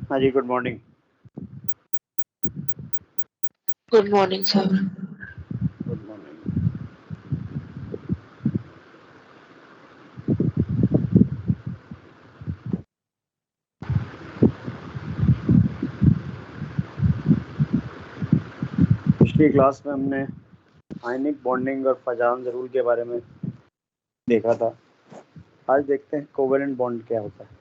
हाँ जी, good morning. Good morning sir. Good morning. पिछली क्लास में हमने आयनिक बॉन्डिंग और फजान रूल के बारे में देखा था। आज देखते हैं कोवेलेंट बॉन्ड क्या होता है।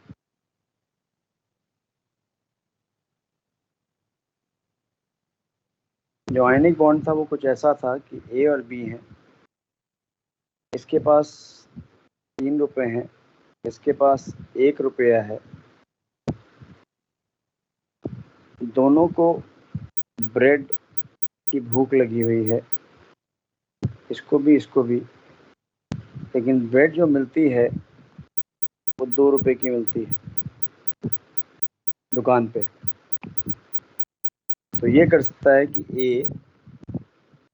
जो आयनिक बॉन्ड था वो कुछ ऐसा था कि ए और बी हैं, इसके पास 3 रुपए हैं, इसके पास 1 रुपया है, दोनों को ब्रेड की भूख लगी हुई है, इसको भी, लेकिन ब्रेड जो मिलती है वो 2 रुपए की मिलती है दुकान पे। तो ये कर सकता है कि ए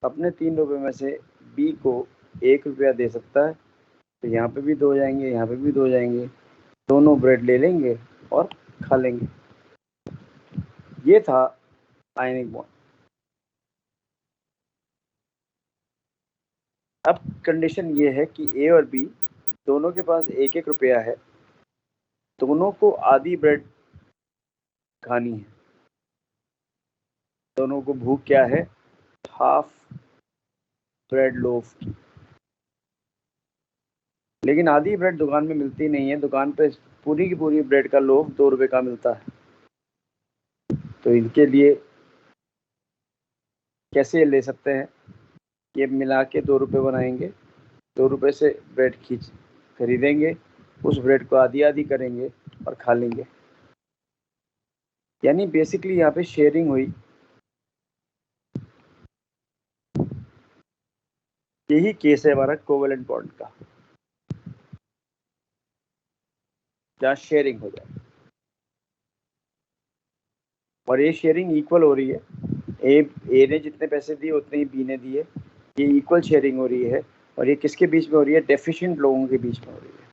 अपने 3 रुपए में से बी को 1 रुपया दे सकता है, तो यहाँ पे भी 2 जाएंगे, यहाँ पे भी 2 जाएंगे, दोनों ब्रेड ले लेंगे और खा लेंगे। ये था आयनिक बॉन्ड। अब कंडीशन ये है कि ए और बी दोनों के पास 1-1 रुपया है, दोनों को आधी ब्रेड खानी है, दोनों को भूख क्या है, हाफ ब्रेड लोफ की। लेकिन आधी ब्रेड दुकान में मिलती नहीं है, दुकान पे पूरी की पूरी ब्रेड का लोफ 2 रुपए का मिलता है। तो इनके लिए कैसे ले सकते हैं, ये मिला के 2 रुपए बनाएंगे, 2 रुपए से ब्रेड खरीदेंगे, उस ब्रेड को आधी आधी करेंगे और खा लेंगे। यानी बेसिकली यहाँ पे शेयरिंग हुई। यही केस है हमारा कोवेलेंट बॉन्ड का, जहाँ शेयरिंग हो जाए और ये शेयरिंग इक्वल हो रही है। ए ने जितने पैसे दिए उतने ही बी ने दिए, ये इक्वल शेयरिंग हो रही है। और ये किसके बीच में हो रही है, डेफिशिएंट लोगों के बीच में हो रही है।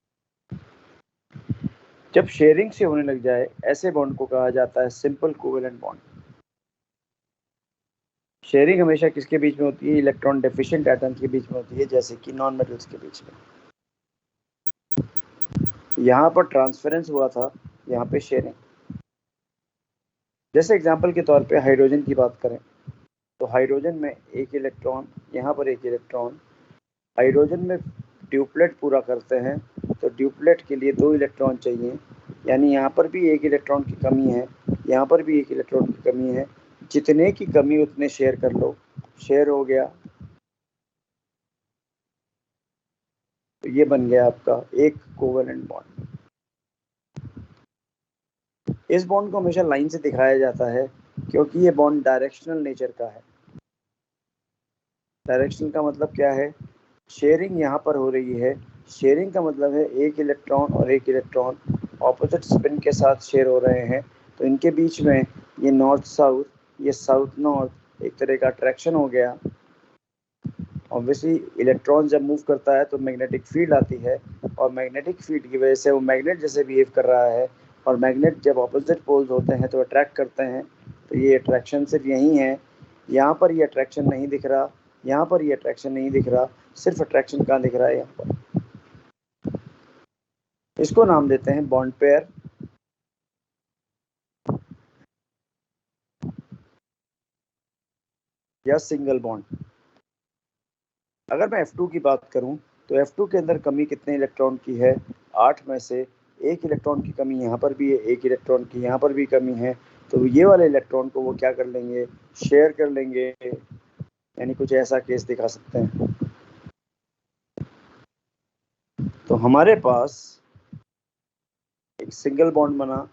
जब शेयरिंग से होने लग जाए ऐसे बॉन्ड को कहा जाता है सिंपल कोवेलेंट बॉन्ड। शेयरिंग हमेशा किसके बीच में होती है, इलेक्ट्रॉन डेफिशिएंट एटम्स के बीच में होती है, जैसे कि नॉन मेटल्स के बीच में। यहाँ पर ट्रांसफरेंस हुआ था, यहाँ पे शेयरिंग। जैसे एग्जांपल के तौर पे हाइड्रोजन की बात करें तो हाइड्रोजन में एक इलेक्ट्रॉन, यहाँ पर एक इलेक्ट्रॉन, हाइड्रोजन में ड्यूप्लेट पूरा करते हैं तो ड्यूप्लेट के लिए 2 इलेक्ट्रॉन चाहिए, यानी यहाँ पर भी 1 इलेक्ट्रॉन की कमी है, यहाँ पर भी 1 इलेक्ट्रॉन की कमी है। जितने की कमी उतने शेयर कर लो, शेयर हो गया, तो ये बन गया आपका एक कोवेलेंट बॉन्ड। इस बॉन्ड को हमेशा लाइन से दिखाया जाता है क्योंकि ये बॉन्ड डायरेक्शनल नेचर का है। डायरेक्शनल का मतलब क्या है, शेयरिंग यहाँ पर हो रही है, शेयरिंग का मतलब है एक इलेक्ट्रॉन और एक इलेक्ट्रॉन ऑपोजिट स्पिन के साथ शेयर हो रहे हैं, तो इनके बीच में ये नॉर्थ साउथ, ये साउथ नॉर्थ एक तरह का अट्रैक्शन हो गया। ऑब्वियसली इलेक्ट्रॉन जब मूव करता है तो मैग्नेटिक फील्ड आती है और मैग्नेटिक फील्ड की वजह से वो मैग्नेट जैसे बिहेव कर रहा है, और मैग्नेट जब ऑपोजिट पोल्स होते हैं तो अट्रैक्ट करते हैं। तो ये अट्रैक्शन सिर्फ यही है, यहाँ पर ये अट्रैक्शन नहीं दिख रहा, यहाँ पर ये अट्रैक्शन नहीं दिख रहा, सिर्फ अट्रैक्शन कहाँ दिख रहा है, यहाँ पर। इसको नाम देते हैं बॉन्ड पेयर या सिंगल बॉन्ड। अगर मैं F2 की बात करूं तो F2 के अंदर कमी कितने इलेक्ट्रॉन की है, 8 में से 1 इलेक्ट्रॉन की कमी यहाँ पर भी है, 1 इलेक्ट्रॉन की यहाँ पर भी कमी है, तो ये वाले इलेक्ट्रॉन को वो क्या कर लेंगे, शेयर कर लेंगे। यानी कुछ ऐसा केस दिखा सकते हैं। तो हमारे पास एक सिंगल बॉन्ड बना,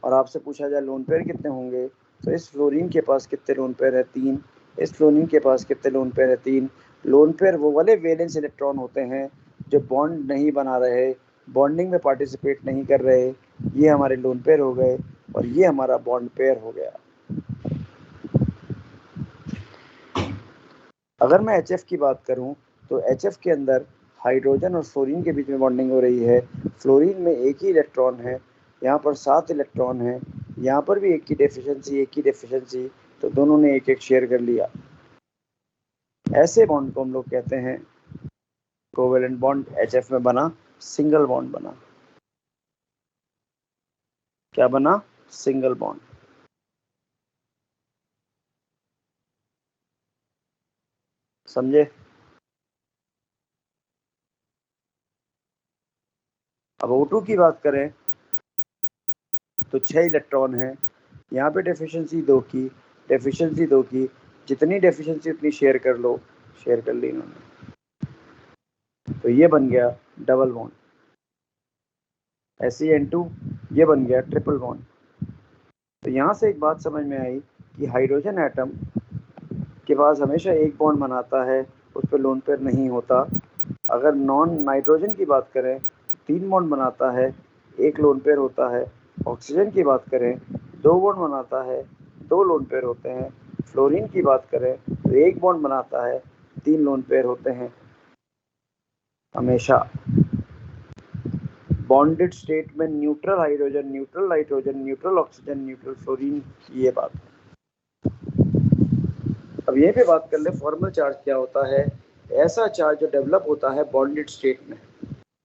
और आपसे पूछा जाए लोन पेयर कितने होंगे, तो इस फ्लोरीन के पास कितने लोन पेयर है, 3। इस फ्लोरीन के पास कितने लोन पेयर है, 3। लोन पेयर वो वाले वैलेंस इलेक्ट्रॉन होते हैं जो बॉन्ड नहीं बना रहे, बॉन्डिंग में पार्टिसिपेट नहीं कर रहे, ये हमारे लोन पेयर हो गए, और ये हमारा बॉन्ड पेयर हो गया। अगर मैं HF की बात करूं तो HF के अंदर हाइड्रोजन और फ्लोरीन के बीच में बॉन्डिंग हो रही है। फ्लोरीन में एक ही इलेक्ट्रॉन है, यहाँ पर 7 इलेक्ट्रॉन है, यहाँ पर भी एक की डेफिशिएंसी, तो दोनों ने एक एक शेयर कर लिया। ऐसे बॉन्ड को हम लोग कहते हैं कोवेलेंट बॉन्ड। HF में बना सिंगल बॉन्ड बना। क्या बना? Single bond. समझे? अब O2 की बात करें तो 6 इलेक्ट्रॉन है, यहाँ पे डेफिशिएंसी 2 की, जितनी डेफिशिएंसी उतनी शेयर कर लो, शेयर कर ली इन्होंने, तो ये बन गया डबल बॉन्ड। SeN2 ये बन गया ट्रिपल बॉन्ड। तो यहाँ से एक बात समझ में आई कि हाइड्रोजन एटम के पास हमेशा एक बॉन्ड बनाता है, उस पर लोन पेयर नहीं होता। अगर नॉन नाइट्रोजन की बात करें तो 3 बॉन्ड बनाता है, एक लोन पेयर होता है। ऑक्सीजन की बात करें 2 बॉन्ड बनाता है, 2 लोन पेयर होते हैं। फ्लोरीन की बात करें तो एक बॉन्ड बनाता है, 3 लोन पेयर होते हैं। हमेशा बॉन्डेड स्टेट में neutral hydrogen, neutral nitrogen, neutral oxygen, neutral fluorine, ये बात। अब ये भी बात कर ले फॉर्मल चार्ज क्या होता है। ऐसा चार्ज जो डेवलप होता है बॉन्डेड स्टेट में।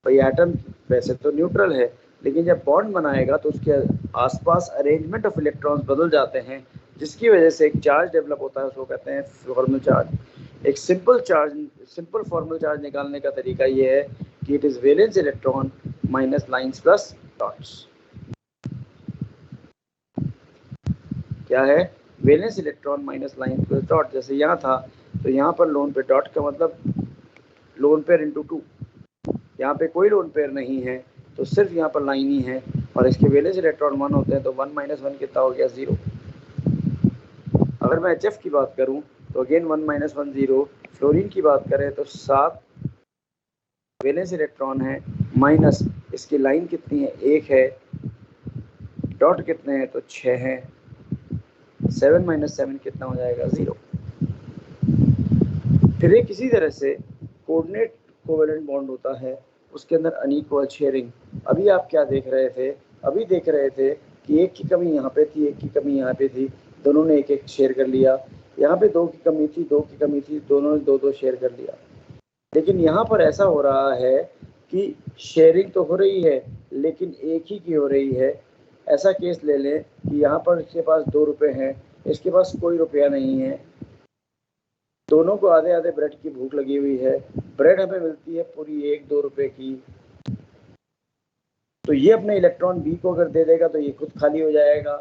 भाई एटम वैसे तो न्यूट्रल है, लेकिन जब बॉन्ड बनाएगा तो उसके आसपास अरेंजमेंट ऑफ इलेक्ट्रॉन्स बदल जाते हैं, जिसकी वजह से एक चार्ज डेवलप होता है, उसको कहते हैं फॉर्मल चार्ज। एक सिंपल फॉर्मल चार्ज निकालने का तरीका ये है कि it is valence electron minus lines plus dots. क्या है? Valence electron minus line plus dot. जैसे यहाँ था तो यहाँ पर लोन पे डॉट का मतलब लोन पेयर इंटू 2। यहाँ पे कोई लोन पेयर नहीं है तो सिर्फ यहाँ पर लाइन ही है, और इसके वैलेंस इलेक्ट्रॉन 1 होते हैं, तो 1 - 1 कितना हो गया? 0। अगर मैं HF की बात करूँ तो अगेन 1 - 1 0। फ्लोरीन की बात करें तो 7 वैलेंस इलेक्ट्रॉन है, माइनस इसकी लाइन कितनी है? 1 है। डॉट कितने हैं? तो 6 हैं। 7 - 7 कितना हो जाएगा? 0। फिर एक इसी तरह से कोऑर्डिनेट कोवेलेंट बॉन्ड होता है, उसके अंदर अनइक्वल शेयरिंग। अभी आप क्या देख रहे थे? अभी देख रहे थे कि एक की कमी यहाँ पे थी, एक की कमी यहाँ पे थी, दोनों ने एक एक शेयर कर लिया। यहाँ पे 2 की कमी थी, 2 की कमी थी, दोनों ने 2 शेयर कर लिया। लेकिन यहाँ पर ऐसा हो रहा है कि शेयरिंग तो हो रही है लेकिन एक ही की हो रही है। ऐसा केस ले लें कि यहाँ पर इसके पास 2 रुपये हैं, इसके पास कोई रुपया नहीं है, दोनों को आधे आधे ब्रेड की भूख लगी हुई है। ब्रेड हमें मिलती है पूरी 1-2 रुपए की, तो ये अपने इलेक्ट्रॉन बी को अगर दे देगा तो ये खुद खाली हो जाएगा।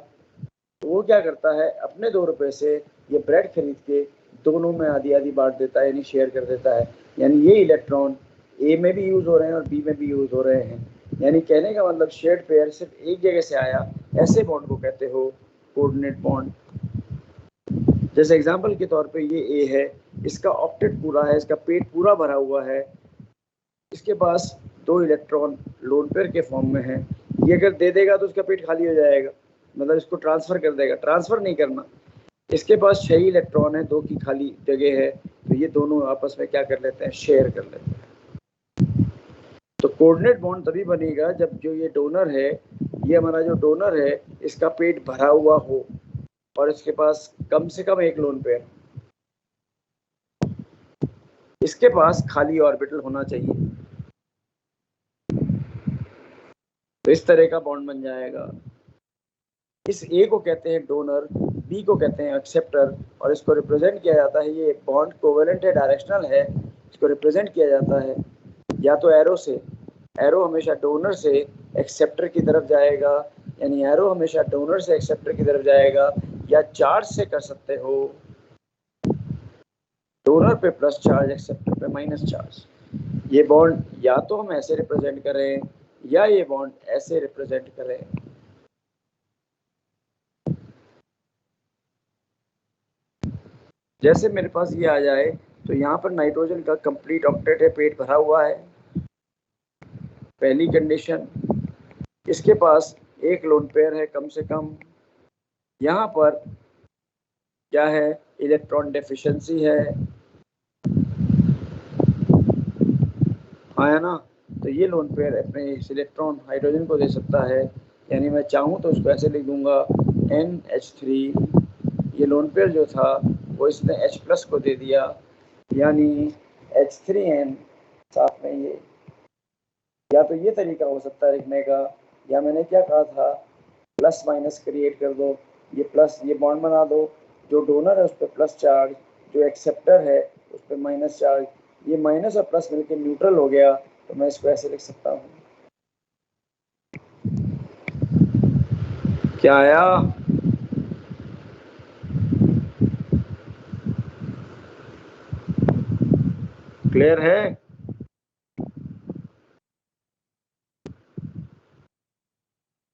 तो वो क्या करता है, अपने 2 रुपए से ये ब्रेड खरीद के दोनों में आधी आधी बांट देता है, यानी शेयर कर देता है। यानी ये इलेक्ट्रॉन ए में भी यूज हो रहे हैं और बी में भी यूज हो रहे हैं। यानी कहने का मतलब शेयर्ड पेयर सिर्फ एक जगह से आया, ऐसे बॉन्ड को कहते हो कोऑर्डिनेट बॉन्ड। जैसे एग्जांपल के तौर पे ये ए है, इसका ऑक्टेट पूरा है, इसका पेट पूरा भरा हुआ है, इसके पास 2 इलेक्ट्रॉन लोन पेयर के फॉर्म में है। ये अगर दे देगा तो उसका पेट खाली हो जाएगा, मतलब इसको ट्रांसफर कर देगा। ट्रांसफर नहीं करना, इसके पास 6 इलेक्ट्रॉन है, 2 की खाली जगह है, तो ये दोनों आपस में क्या कर लेते हैं? शेयर कर लेते हैं। तो कोऑर्डिनेट बॉन्ड तभी बनेगा जब जो ये डोनर है, ये हमारा जो डोनर है, इसका पेट भरा हुआ हो और इसके पास कम से कम एक लोन पेयर, इसके पास खाली ऑर्बिटल होना चाहिए। तो इस तरह का बॉन्ड बन जाएगा। इस ए को कहते हैं डोनर, बी को कहते हैं एक्सेप्टर, और इसको रिप्रेजेंट किया जाता है, ये बॉन्ड कोवेलेंट है, डायरेक्शनल है, इसको रिप्रेजेंट किया जाता है या तो एरो से। एरो हमेशा डोनर से एक्सेप्टर की तरफ जाएगा, यानी एरो हमेशा डोनर से एक्सेप्टर की तरफ जाएगा, या चार्ज से कर सकते हो, डोनर पे प्लस चार्ज, एक्सेप्टर पे माइनस चार्ज। ये बॉन्ड या तो हम ऐसे रिप्रेजेंट करें या ये बॉन्ड ऐसे रिप्रेजेंट करें। जैसे मेरे पास ये आ जाए तो यहाँ पर नाइट्रोजन का कंप्लीट ऑक्टेट है, पेट भरा हुआ है, पहली कंडीशन। इसके पास एक लोन पेयर है कम से कम। यहाँ पर क्या है, इलेक्ट्रॉन डेफिशिएंसी है, हाँ है ना। तो ये लोन पेयर अपने इस इलेक्ट्रॉन हाइड्रोजन को दे सकता है, यानी मैं चाहूँ तो उसको ऐसे लिख दूंगा NH3। ये लोन पेयर जो था वो इसने H प्लस को दे दिया, यानी H3N, साथ में ये। या तो ये तरीका हो सकता है लिखने का, या मैंने क्या कहा था, प्लस माइनस क्रिएट कर दो, ये प्लस ये बॉन्ड बना दो, जो डोनर है उस पर प्लस चार्ज, जो एक्सेप्टर है उस पर माइनस चार्ज, ये माइनस और प्लस मिलकर न्यूट्रल हो गया, तो मैं इसको ऐसे लिख सकता हूँ। क्या आया? क्लियर है?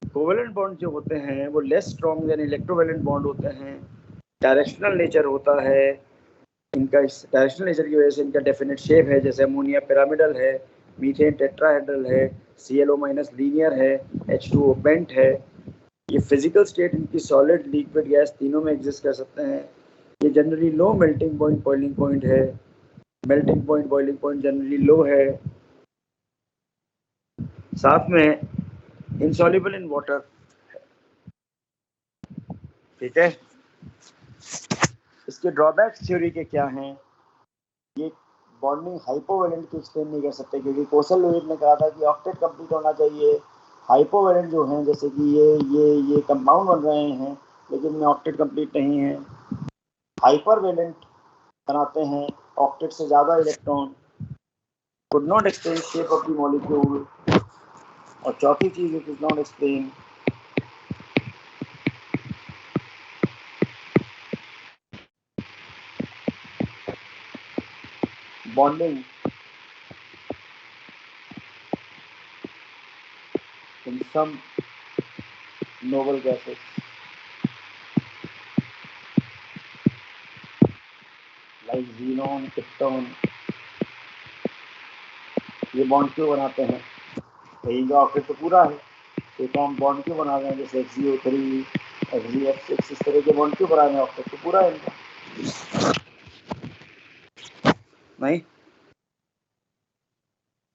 कोवेलेंट बॉन्ड जो होते हैं वो less strong than electrovalent bond होते हैं, डायरेक्शनल नेचर होता है इनका। इस डायरेक्शनल नेचर की वजह से इनका डेफिनेट शेप है, जैसे अमोनिया पिरामिडल है, मीथेन टेट्राहेड्रल है, ClO माइनस लीनियर है, H2O बेंट है। ये फिजिकल स्टेट इनकी सॉलिड लिक्विड गैस तीनों में एग्जिस्ट कर सकते हैं। ये generally low melting point boiling point है, melting point boiling point generally low है, साथ में इनसॉल्युबल इन वाटर। ठीक है। इसके ड्रॉबैक्स थ्योरी के क्या हैं? ये बॉन्डिंग हाइपोवेलेंट की एक्सप्लेन नहीं कर सकते, क्योंकि कौशल लोहित ने कहा था कि ऑक्टेट कंप्लीट होना चाहिए। हाइपोवेलेंट जो हैं, जैसे कि ये कंपाउंड बन रहे हैं, लेकिन इनमें ऑक्टेट कंप्लीट नहीं है। हाइपरवेलेंट बनाते हैं, ऑक्टेट से ज़्यादा electron, could not explain shape of the molecule। और चौथी चीज़ it is not explain bonding in some noble gases like xenon, krypton। ये बॉन्ड क्यों बनाते हैं? कहीं का ऑक्टेट तो पूरा है, तो हम बॉन्ड क्यों बना रहे हैं, जैसे XeO3, XeF6, इस तरह के बॉन्ड क्यों बना रहे हैं? ऑक्टेट तो पूरा है इनका, नहीं?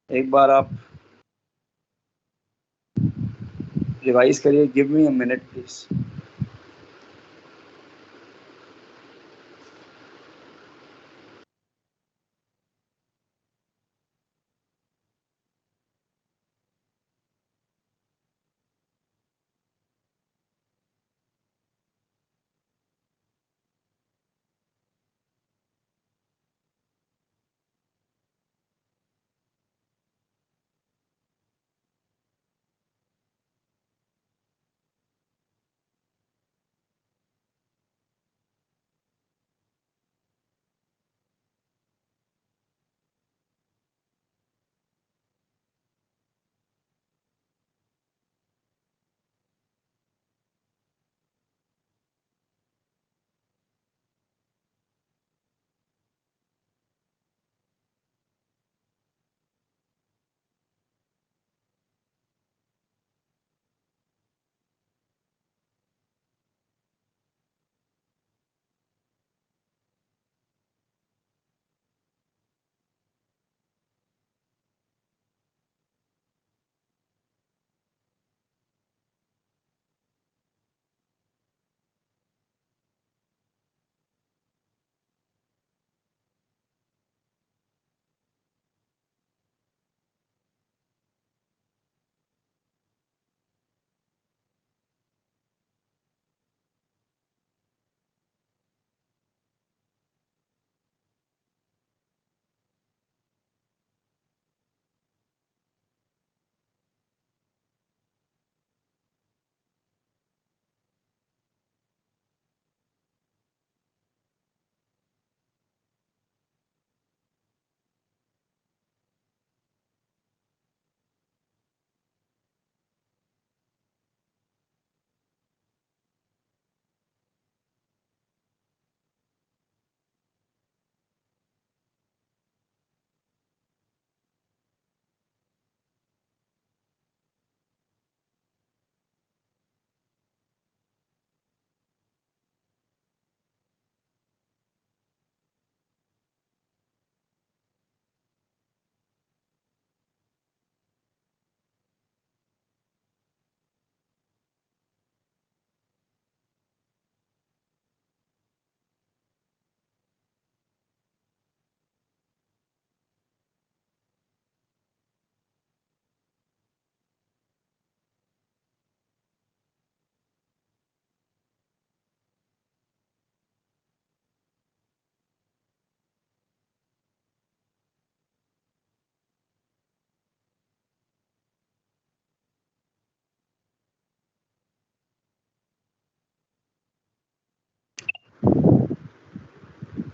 एक बार आप रिवाइज करिए, give me a minute please.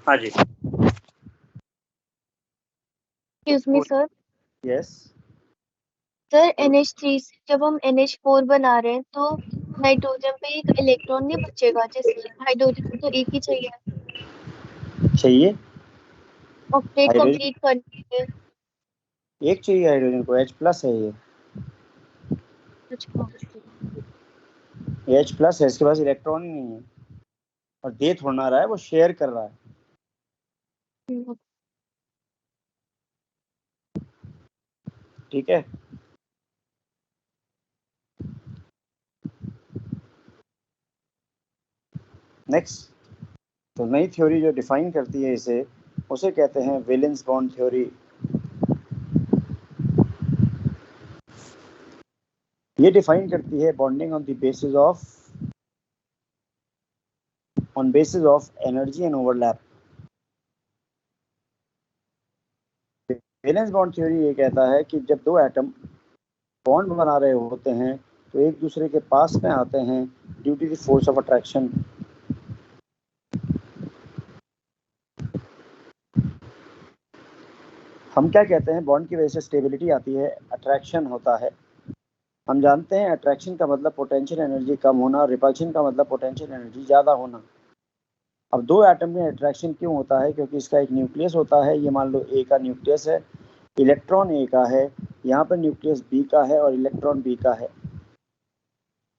हाँ जी। Excuse me sir. Yes. Sir NH3 से जब हम NH4 बना रहे हैं तो नाइट्रोजन पे एक इलेक्ट्रॉन नहीं बचेगा, जैसे हाइड्रोजन को तो एक ही चाहिए चाहिए ऑक्टेट हाइड्रोजन, कंप्लीट करने के लिए। एक चाहिए हाइड्रोजन को, H+ है ये, अच्छा। H+ है, इसके पास इलेक्ट्रॉन ही नहीं है और दे थोड़ा रहा है, वो शेयर कर रहा है। ठीक है। नेक्स्ट, तो नई थ्योरी जो डिफाइन करती है इसे, उसे कहते हैं वैलेंस बॉन्ड थ्योरी। ये डिफाइन करती है bonding on basis of energy and overlap. Valence bond theory ये कहता है कि जब दो एटम बॉन्ड बना रहे होते हैं तो एक दूसरे के पास में आते हैं due to the force of attraction. हम क्या कहते हैं, बॉन्ड की वजह से स्टेबिलिटी आती है, अट्रैक्शन होता है। हम जानते हैं अट्रैक्शन का मतलब पोटेंशियल एनर्जी कम होना और रिपल्शन का मतलब पोटेंशियल एनर्जी ज़्यादा होना। अब दो एटम में अट्रैक्शन क्यों होता है? क्योंकि इसका एक न्यूक्लियस होता है, ये मान लो ए का न्यूक्लियस है, इलेक्ट्रॉन ए का है, यहाँ पर न्यूक्लियस बी का है और इलेक्ट्रॉन बी का है।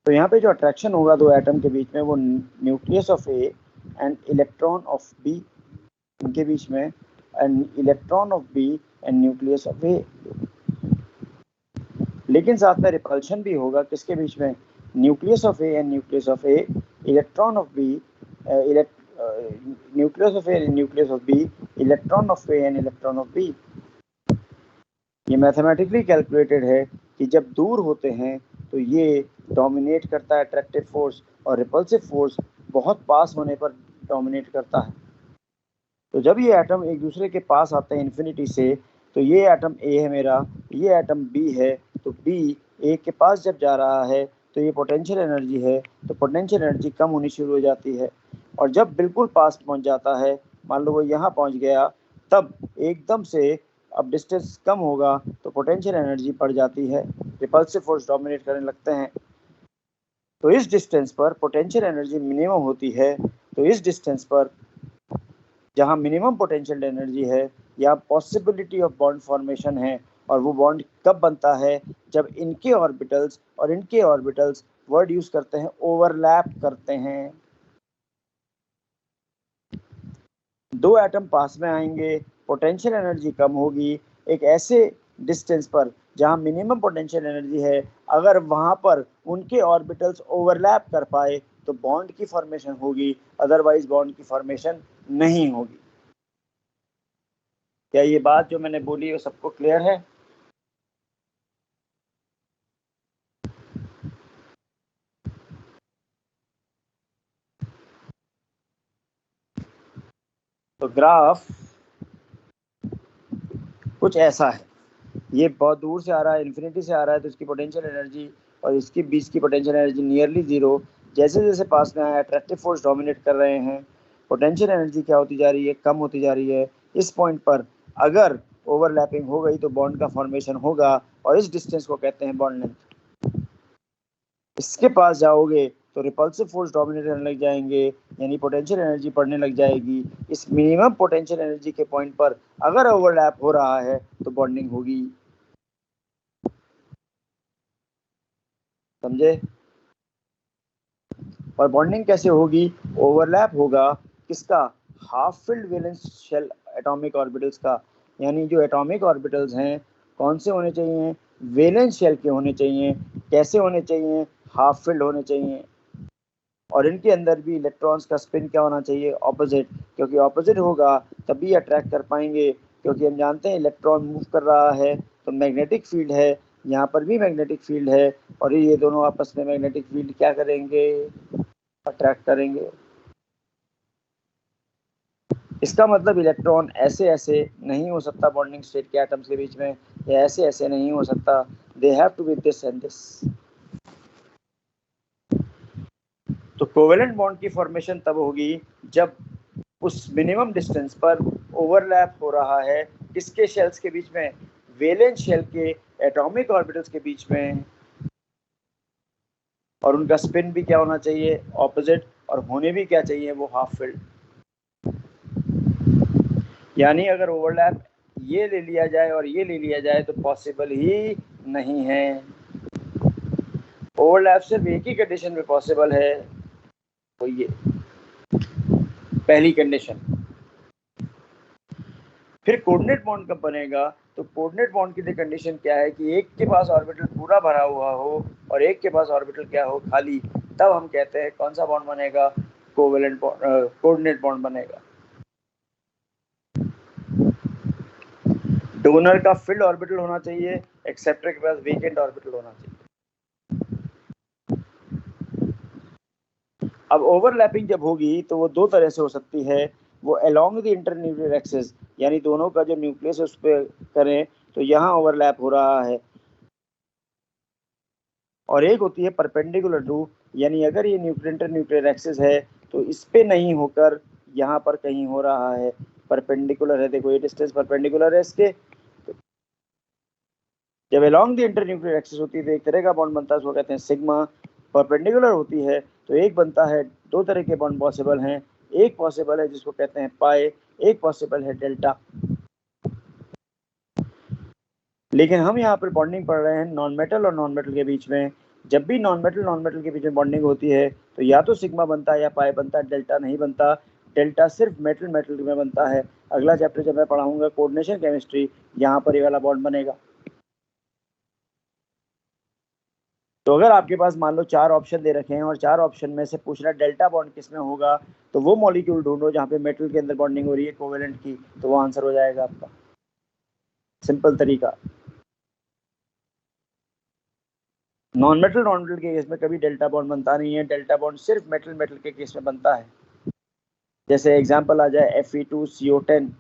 तो यहाँ पे जो अट्रैक्शन होगा दो एटम के बीच में, वो nucleus of A and electron of B, इनके बीच में, and electron of B and nucleus of A. लेकिन साथ में रिपल्शन भी होगा, किसके बीच में? Nucleus of A and nucleus of A, electron of B, nucleus of A and nucleus of B, electron of A and electron of B. ये mathematically calculated है कि जब दूर होते हैं तो ये डोमिनेट करता है अट्रैक्टिव फोर्स, और रिपल्सिव फोर्स बहुत पास होने पर डोमिनेट करता है। तो जब ये एटम एक दूसरे के पास आते हैं इन्फिनिटी से, तो ये एटम ए है मेरा, ये एटम बी है, तो बी ए के पास जब जा रहा है तो ये पोटेंशियल एनर्जी है, तो पोटेंशियल एनर्जी कम होनी शुरू हो जाती है। और जब बिल्कुल पास पहुंच जाता है, मान लो वो यहाँ पहुंच गया, तब एकदम से अब डिस्टेंस कम होगा तो पोटेंशियल एनर्जी बढ़ जाती है, रिपल्सिव फोर्स डोमिनेट करने लगते हैं। तो इस डिस्टेंस पर पोटेंशियल एनर्जी मिनिमम होती है। तो इस डिस्टेंस पर जहां मिनिमम पोटेंशियल एनर्जी है, या पॉसिबिलिटी ऑफ बॉन्ड फॉर्मेशन है। और वो बॉन्ड कब बनता है? जब इनके ऑर्बिटल्स और इनके ऑर्बिटल्स, वर्ड यूज करते हैं, ओवरलैप करते हैं। दो एटम पास में आएंगे, पोटेंशियल एनर्जी कम होगी, एक ऐसे डिस्टेंस पर जहां मिनिमम पोटेंशियल एनर्जी है, अगर वहां पर उनके ऑर्बिटल्स ओवरलैप कर पाए तो बॉन्ड की फॉर्मेशन होगी, अदरवाइज बॉन्ड की फॉर्मेशन नहीं होगी। क्या ये बात जो मैंने बोली वो सबको क्लियर है? तो ग्राफ कुछ ऐसा है, ये बहुत दूर से आ रहा है, इन्फिनिटी से आ रहा है, तो इसकी पोटेंशियल एनर्जी और इसके बीच की पोटेंशियल एनर्जी नियरली जीरो। जैसे जैसे पास में आया, अट्रैक्टिव फोर्स डोमिनेट कर रहे हैं, पोटेंशियल एनर्जी क्या होती जा रही है? कम होती जा रही है। इस पॉइंट पर अगर ओवरलैपिंग हो गई तो बॉन्ड का फॉर्मेशन होगा, और इस डिस्टेंस को कहते हैं बॉन्ड लेंथ। इसके पास जाओगे तो रिपल्सिव फोर्स डोमिनेट करने लग जाएंगे, यानी पोटेंशियल एनर्जी बढ़ने लग जाएगी। इस मिनिमम पोटेंशियल एनर्जी के पॉइंट पर अगर ओवरलैप हो रहा है तो बॉन्डिंग होगी। समझे? और बॉन्डिंग कैसे होगी? ओवरलैप होगा किसका? Half filled valence shell atomic orbitals का। यानी जो एटॉमिक ऑर्बिटल्स हैं, कौन से होने चाहिए? वैलेंस शेल के होने चाहिए। कैसे होने चाहिए? हाफ फिल्ड होने चाहिए। और इनके अंदर भी इलेक्ट्रॉन्स का स्पिन क्या होना चाहिए? ऑपोजिट, क्योंकि ऑपोजिट होगा तभी अट्रैक्ट कर पाएंगे। क्योंकि हम जानते हैं इलेक्ट्रॉन मूव कर रहा है तो मैग्नेटिक फील्ड है, यहाँ पर भी मैग्नेटिक फील्ड है, और ये दोनों आपस में मैग्नेटिक फील्ड क्या करेंगे? अट्रैक्ट करेंगे। इसका मतलब इलेक्ट्रॉन ऐसे ऐसे नहीं हो सकता बॉन्डिंग स्टेट के एटम्स के बीच में, या ऐसे ऐसे नहीं हो सकता। They have to be this and this. तो कोवेलेंट बॉन्ड की फॉर्मेशन तब होगी जब उस मिनिमम डिस्टेंस पर ओवरलैप हो रहा है किसके शेल्स के बीच में, वैलेंस शेल के एटॉमिक ऑर्बिटल्स के बीच में, और उनका स्पिन भी क्या होना चाहिए, ऑपोजिट, और होने भी क्या चाहिए, वो हाफ फील्ड। यानी अगर ओवरलैप ये ले लिया जाए और ये ले लिया जाए तो पॉसिबल ही नहीं है। ओवरलैप सिर्फ एक ही कंडीशन में पॉसिबल है, तो ये पहली कंडीशन। फिर कोऑर्डिनेट बॉन्ड कब बनेगा, तो कोऑर्डिनेट बॉन्ड की कंडीशन क्या है कि एक के पास ऑर्बिटल पूरा भरा हुआ हो और एक के पास ऑर्बिटल क्या हो, खाली, तब हम कहते हैं कौन सा बॉन्ड बनेगा, कोवेलेंट बॉन्ड, कोऑर्डिनेट बॉन्ड बनेगा। डोनर का फिल्ड ऑर्बिटल होना चाहिए, एक्सेप्टर के पास वेकेंट ऑर्बिटल होना चाहिए। अब ओवरलैपिंग जब होगी तो वो दो तरह से हो सकती है, वो अलोंग द इंटरन्यूक्लियर एक्सिस, यानी दोनों का जो न्यूक्लियस है उस पर करें तो यहाँ ओवरलैप हो रहा है, और एक होती है परपेंडिकुलर टू, यानी अगर ये इंटरन्यूक्लियर एक्सिस है तो इस पे नहीं होकर यहाँ पर कहीं हो रहा है, परपेंडिकुलर है, देखो ये डिस्टेंस परपेंडिकुलर है इसके। जब अलोंग द इंटरन्यूक्लियर एक्सिस होती है तो एक तरह का बॉन्ड बनता है, उसको कहते हैं सिग्मा। परपेंडिकुलर होती है तो एक बनता है, दो तरह के बॉन्ड पॉसिबल हैं, एक पॉसिबल है जिसको कहते हैं पाई, एक पॉसिबल है डेल्टा। लेकिन हम यहाँ पर बॉन्डिंग पढ़ रहे हैं नॉन मेटल और नॉन मेटल के बीच में। जब भी नॉन मेटल के बीच में बॉन्डिंग होती है तो या तो सिग्मा बनता है या पाई बनता है, डेल्टा नहीं बनता। डेल्टा सिर्फ मेटल मेटल में बनता है। अगला चैप्टर जब मैं पढ़ाऊंगा कोऑर्डिनेशन केमिस्ट्री, यहाँ पर ये वाला बॉन्ड बनेगा। तो अगर आपके पास मान लो 4 ऑप्शन दे रखे हैं और 4 ऑप्शन में से पूछ रहा है डेल्टा बॉन्ड किस में होगा, तो वो मॉलिक्यूल ढूंढो जहाँ पे मेटल के अंदर बॉन्डिंग हो रही है कोवेलेंट की, तो वो आंसर हो जाएगा आपका। सिंपल तरीका। नॉन मेटल के केस में कभी डेल्टा बॉन्ड बनता नहीं है, डेल्टा बॉन्ड सिर्फ मेटल मेटल के केस में बनता है। जैसे एग्जांपल आ जाए Fe2CO10,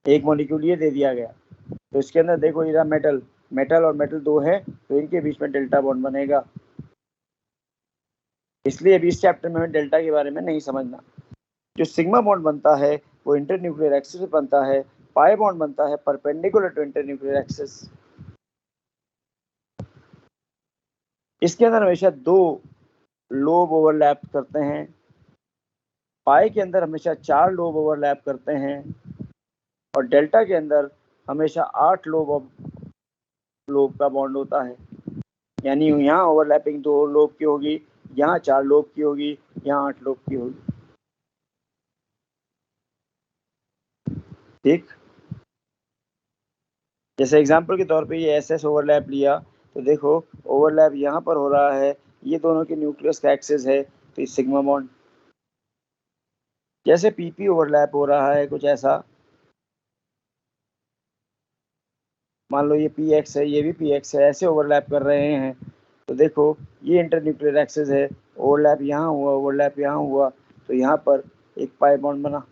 एक मॉलिक्यूल ये दे दिया गया, तो इसके अंदर देखो ये मेटल, मेटल और मेटल दो है, तो इनके बीच में डेल्टा बॉन्ड बनेगा। इसलिए अभी इस चैप्टर में हमें डेल्टा के बारे में नहीं समझना। जो सिग्मा बॉन्ड बनता है वो इंटरन्यूक्लियर एक्सिस पे बनता है, पाई बॉन्ड बनता है परपेंडिकुलर टू इंटरन्यूक्लियर एक्सिस। इसके अंदर हमेशा दो लोब ओवरलैप करते हैं, पाई के अंदर हमेशा 4 लोब ओवरलैप करते हैं, और डेल्टा के अंदर हमेशा 8 लोब का बॉन्ड होता है। यानी यहाँ ओवरलैपिंग 2 लोब की होगी, यहाँ 4 लोब की होगी, यहाँ 8 लोब की होगी। ठीक, जैसे एग्जांपल के तौर पे ये SS ओवरलैप लिया, तो देखो ओवरलैप यहाँ पर हो रहा है, ये दोनों के न्यूक्लियस का एक्सिस है, तो ये सिग्मा बॉन्ड। जैसे PP ओवरलैप हो रहा है कुछ ऐसा, मान लो ये PX है, ये भी PX है, ऐसे ओवरलैप कर रहे हैं, तो देखो ये इंटरन्यूक्लियर एक्सिस है, ओवरलैप यहाँ हुआ, ओवरलैप यहाँ हुआ, तो यहाँ पर एक पाई बॉन्ड बना।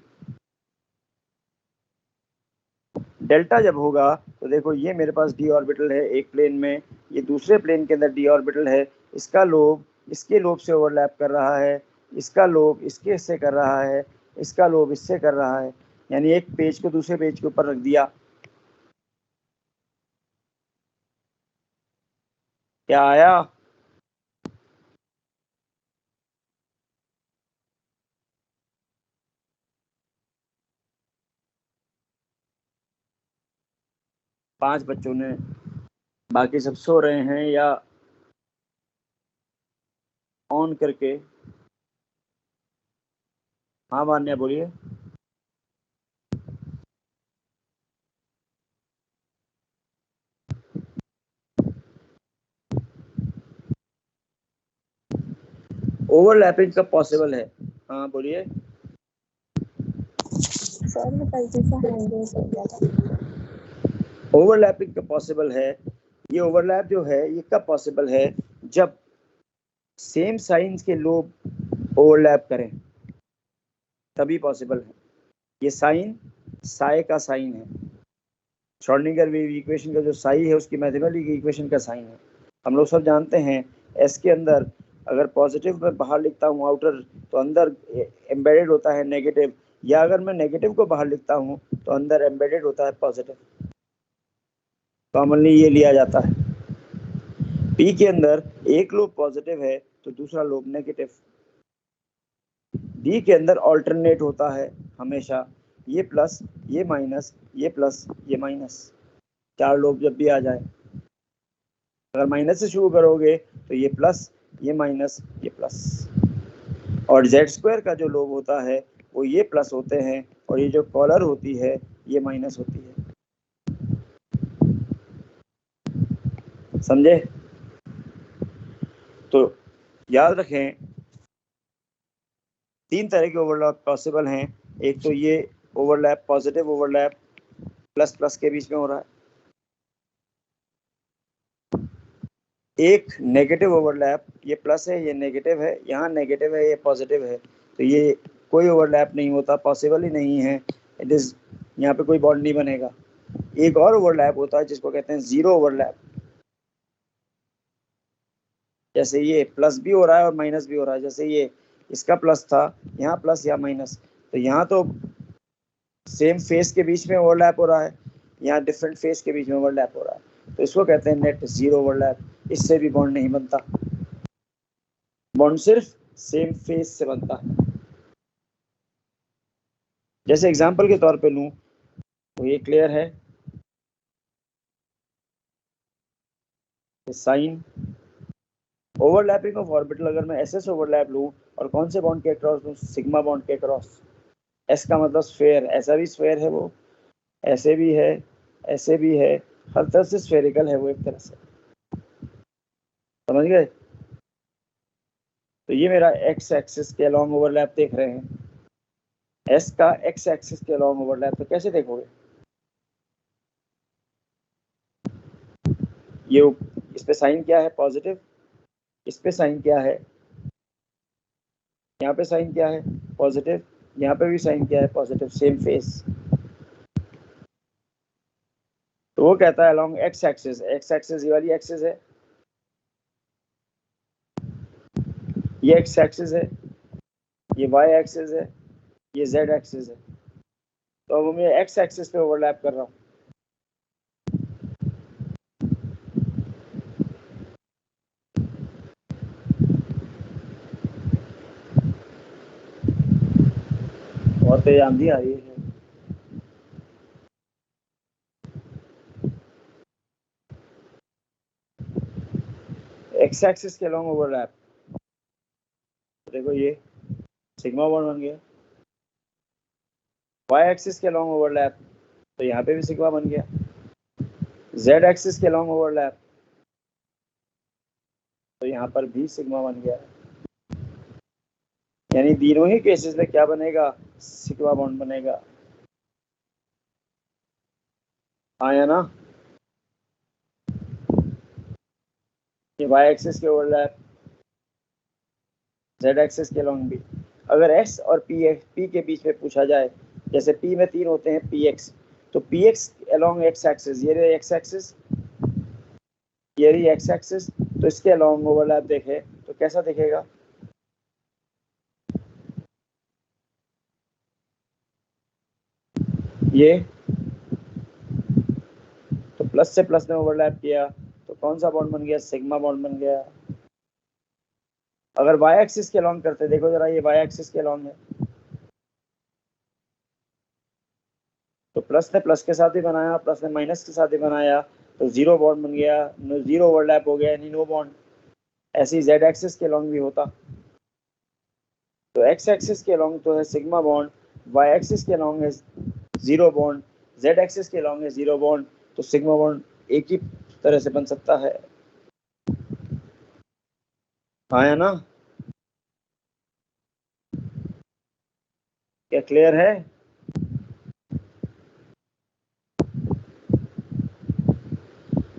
डेल्टा जब होगा तो देखो ये मेरे पास d ऑर्बिटल है एक प्लेन में, ये दूसरे प्लेन के अंदर d ऑर्बिटल है, इसका लोब इसके लोब से ओवरलैप कर रहा है, इसका लोब इसके से कर रहा है, इसका लोब इससे कर रहा है, यानी एक पेज को दूसरे पेज के ऊपर रख दिया। क्या आया? पांच बच्चों ने, बाकी सब सो रहे हैं या ऑन करके। हाँ मान्या बोलिए। ओवरलैपिंग कब पॉसिबल है? हाँ बोलिए। सर मैं गलती से हैंड रेज हो गया था। ओवरलैपिंग कब पॉसिबल है? ये ओवरलैप जो है ये कब पॉसिबल है? जब सेम साइंस के लोब ओवरलैप करें तभी पॉसिबल है। ये साइन साई का साइन है, श्रोडिंगर वेव इक्वेशन का जो साई है उसकी मैथमेटिकल इक्वेशन का साइन है। हम लोग सब जानते हैं एस के अंदर अगर पॉजिटिव में बाहर लिखता हूँ आउटर, तो अंदर एम्बेडेड होता है नेगेटिव, या अगर मैं नेगेटिव को बाहर लिखता हूँ तो अंदर एम्बेडेड होता है पॉजिटिव। कॉमनली ये लिया जाता है। पी के अंदर एक लूप पॉजिटिव है तो दूसरा लूप नेगेटिव। डी के अंदर ऑल्टरनेट होता है हमेशा, ये प्लस ये माइनस, ये प्लस ये माइनस, चार लूप जब भी आ जाए। अगर माइनस से शुरू करोगे तो ये प्लस, ये माइनस, ये प्लस। और जेड स्क्वायर का जो लोब होता है वो ये प्लस होते हैं, और ये जो कॉलर होती है ये माइनस होती है। समझे? तो याद रखें, तीन तरह के ओवरलैप पॉसिबल हैं। एक तो ये overlap, positive overlap plus plus के बीच में हो रहा है। एक नेगेटिव ओवरलैप, ये प्लस है ये नेगेटिव है, यहाँ नेगेटिव है ये पॉजिटिव है, तो ये कोई ओवरलैप नहीं होता, पॉसिबल ही नहीं है। इट इज, यहाँ पे कोई बॉन्ड नहीं बनेगा। एक और ओवरलैप होता है जिसको कहते हैं जीरो ओवरलैप। जैसे ये प्लस भी हो रहा है और माइनस भी हो रहा है, जैसे ये इसका प्लस था, यहाँ प्लस या माइनस, तो यहाँ तो सेम फेस के बीच में ओवरलैप हो रहा है, यहाँ डिफरेंट फेस के बीच में ओवरलैप हो रहा है, तो इसको कहते हैं नेट जीरो ओवरलैप। इससे भी बॉन्ड नहीं बनता, बॉन्ड सिर्फ सेम फेस से बनता है। जैसे एग्जांपल के तौर पे लूं तो ये क्लियर है, साइन ओवरलैपिंग ऑफ ऑर्बिटल, अगर मैं एस एस ओवरलैप लूं और कौन से बॉन्ड के अक्रॉस लूं, सिग्मा बॉन्ड के अक्रॉस। एस का मतलब स्फेयर, ऐसा भी स्फेयर है वो, ऐसे भी है, ऐसे भी है, हर तरह से स्फेरिकल है वो एक तरह से। समझ गए? तो ये मेरा एक्स एक्सिस के अलॉन्ग ओवरलैप देख रहे हैं, एस का एक्स एक्सिस के अलॉन्ग ओवरलैप, तो कैसे देखोगे? ये इस पे साइन क्या है? पॉजिटिव। इस पे साइन क्या है? यहाँ पे साइन क्या है? पॉजिटिव। यहाँ पे भी साइन क्या है? Positive, same face. तो वो कहता है along X axis, x axis ये वाली एक्सिस है, ये एक्स एक्सिस है, ये वाई एक्सिस है, ये जेड एक्सिस है, तो अब मैं एक्स एक्सिस पे ओवरलैप कर रहा हूँ। बहुत तेज आंधी आ रही है। एक्स एक्सिस के अलोंग ओवरलैप, देखो ये सिग्मा बॉन्ड बन गया। वाई एक्सिस के अलोंग ओवरलैप, तो यहाँ पे भी सिग्मा बन गया। जेड एक्सिस के अलोंग ओवरलैप, तो यहाँ पर भी सिग्मा बन गया। यानी तीनों ही केसेस में क्या बनेगा? सिग्मा बॉन्ड बनेगा। आया ना? ये वाई एक्सिस के ओवरलैप, जेड एक्सिस के अलोंग भी। अगर एक्स और पी के बीच में पूछा जाए, जैसे पी में तीन होते हैं पी एक्स, तो P x along X axis, ये रही एक्स एक्सिस, ये रही एक्स एक्सिस, तो इसके अलोंग ओवरलैप देखे तो कैसा दिखेगा? ये तो प्लस से प्लस में ओवरलैप किया तो कौन सा बॉन्ड बन गया? सिग्मा बॉन्ड बन गया। अगर वाई एक्सिस के अलोंग करते, देखो जरा, ये वाई एक्सिस के अलोंग है, तो प्लस ने प्लस के साथ ही बनाया, प्लस ने माइनस के साथ ही बनाया, तो जीरो बॉन्ड बन गया, जीरो ओवरलैप हो गया, यानी नो बॉन्ड। ऐसे ही जेड एक्सिस के अलोंग भी होता, तो एक्स एक्सिस के अलोंग तो है सिग्मा बॉन्ड, वाई एक्सिस के अलोंग है जीरो बॉन्ड, जेड एक्सिस के अलोंग है जीरो बॉन्ड, तो सिग्मा बॉन्ड एक ही तरह से बन सकता है। आया ना? क्या क्लियर है?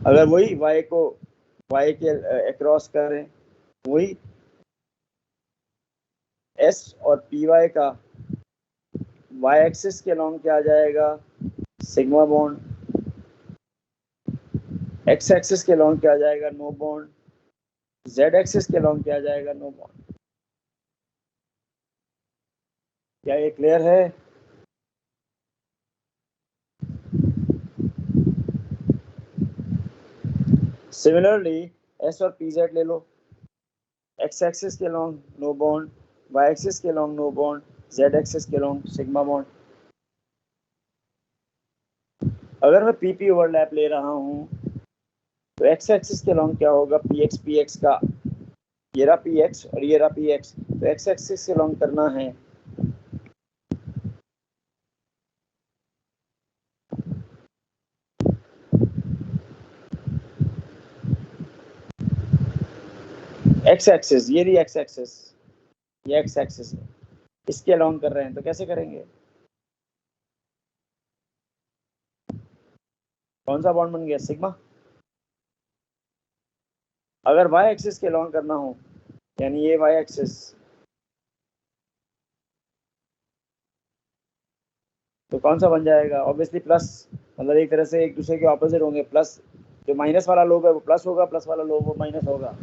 अगर वही y को y के अक्रॉस करें, वही s और py का y एक्सिस के लॉन्ग क्या आ जाएगा? Sigma bond. x एक्सिस के लॉन्ग क्या आ जाएगा? No bond. जेड एक्सिस के लॉन्ग क्या जाएगा, नो बॉन्ड। क्या ये क्लियर है? सिमिलरली एस और पी जेड ले लो, एक्स एक्सिस के long no bond, Y axis के long no bond, Z axis के लॉन्ग सिग्मा बॉन्ड। अगर मैं पीपी ओवरलैप ले रहा हूं तो एक्स एक्सिस के लॉन्ग क्या होगा, पी एक्स का, ये रहा पी एक्स और ये रहा पी एक्स, तो एक्स एक्सिस के लॉन्ग करना है एक्स एक्सिस, ये रही एक्स एक्सिस, ये एक्स एक्सिस है, इसके लॉन्ग कर रहे हैं, तो कैसे करेंगे, कौन सा बॉन्ड बन गया, सिग्मा। अगर वाई एक्सिस के लॉन्ग करना हो, यानी ये वाई एक्सिस, तो कौन सा बन जाएगा, ऑब्वियसली प्लस, मतलब एक तरह से एक दूसरे के ऑपोजिट होंगे, प्लस जो माइनस वाला लोब है वो प्लस होगा, प्लस वाला लोब वो माइनस होगा।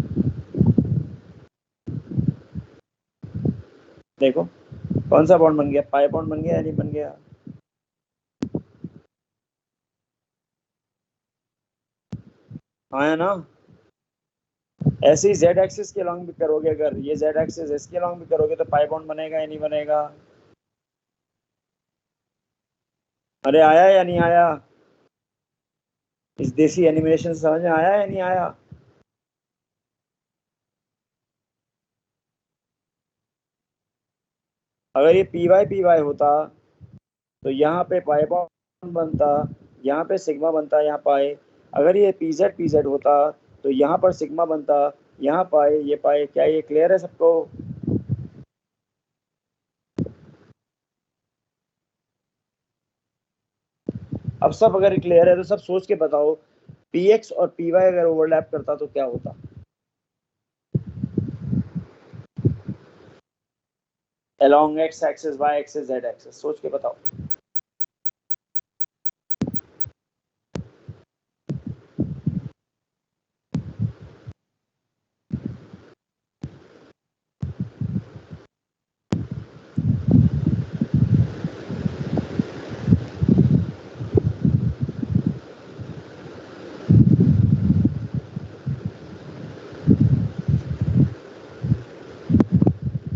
देखो कौन सा बॉन्ड बन गया, पाई बॉन्ड बन गया या नहीं बन गया। हाँ है ना। ऐसे ही जेड एक्सिस के लॉन्ग भी करोगे, अगर ये जेड एक्सिस इसके लॉन्ग भी करोगे तो पाई बॉन्ड बनेगा या नहीं बनेगा। अरे आया या नहीं आया, इस देसी एनिमेशन समझ में आया या नहीं आया। अगर ये पी वाई होता तो यहाँ पे पाई बॉन्ड बनता, यहाँ पे सिग्मा बनता, यहाँ पाए। अगर ये पी जेड होता तो यहाँ पर सिग्मा बनता, यहाँ पाए, ये पाए। क्या ये क्लियर है सबको? अब सब अगर क्लियर है तो सब सोच के बताओ, पी एक्स और पी वाई अगर ओवरलैप करता तो क्या होता, along x axis, y axis, z axis, सोच के बताओ।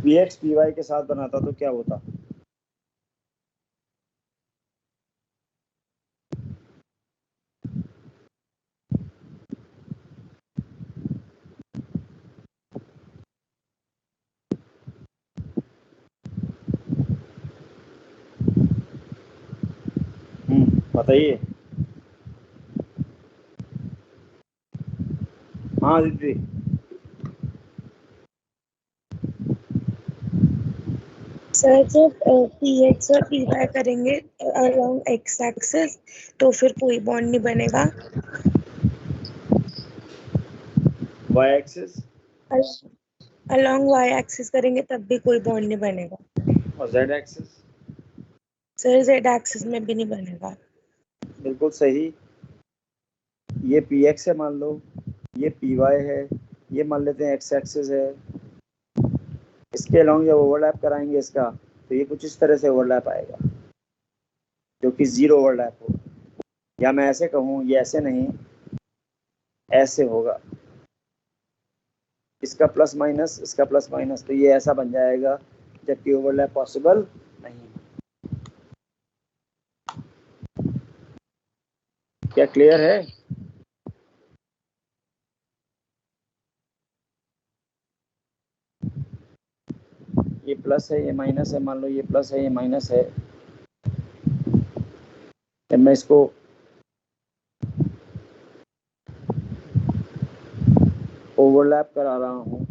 पी एक्स पी वाई के साथ बनाता तो क्या होता, बताइए। हाँ दीदी। सर जब पी एक्स और पी वाई करेंगे अलोंग एक्स एक्सिस तो फिर कोई बॉन्ड नहीं बनेगा। Y axis along Y axis करेंगे तब भी कोई बॉन्ड नहीं बनेगा। और Z axis, sir Z axis में भी नहीं बनेगा। बिल्कुल सही। ये पी एक्स है मान लो, ये पी वाई है, ये मान लेते हैं एक्स एक्सिस है। इसके अलोंग जब ओवरलैप कराएंगे इसका, तो ये कुछ इस तरह से ओवरलैप आएगा जो कि जीरो ओवरलैप हो, या मैं ऐसे कहूँ, ये ऐसे नहीं, ऐसे होगा, इसका प्लस माइनस, इसका प्लस माइनस, तो ये ऐसा बन जाएगा, जबकि ओवरलैप पॉसिबल नहीं। क्या क्लियर है? ये प्लस है, ये माइनस है, मान लो ये प्लस है, ये माइनस है। जब मैं इसको ओवरलैप करा रहा हूँ